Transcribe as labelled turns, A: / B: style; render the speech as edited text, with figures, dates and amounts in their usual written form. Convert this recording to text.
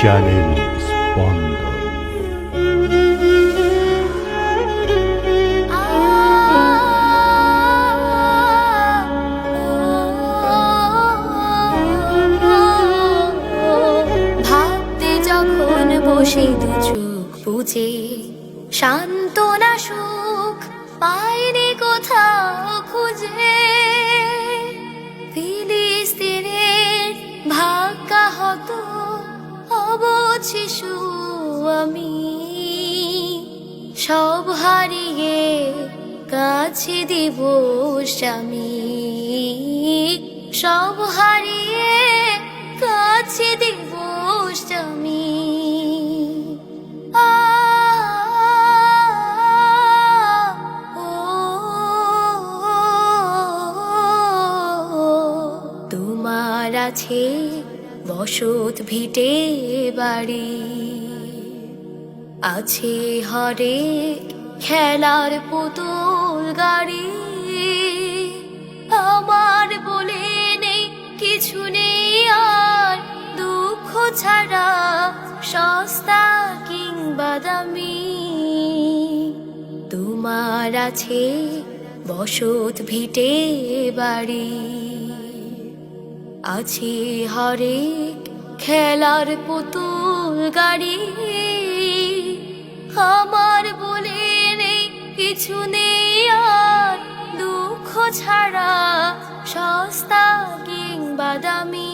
A: Channel স্পন্দন।
B: ভাবতে যখন বসে দু চোখ বুঝে সান্ত্বনা সুখ পাইনি কোথাও খুঁজে, ফিলিস্তিনের ভাগ্যাহত অবুঝ শিশু আমি, সব হারিয়ে কাছে দিবস আমি, সব হারিয়ে কাছে দিবস আমি। তোমার আছে বসত ভিটে বাড়ি, আছে হরে খেলার পুতুল গাড়ি, আমার বলে নেই কিছু নেই আর দুঃখ ছাড়া সস্তা কিংবা দামি। তোমার আছে বসত ভিটে বাড়ি, আছে হরেক খেলার পুতুল গাড়ি, আমার বলে নেই কিছু নেই আর দুঃখ ছাড়া সস্তা কিংবা দামি।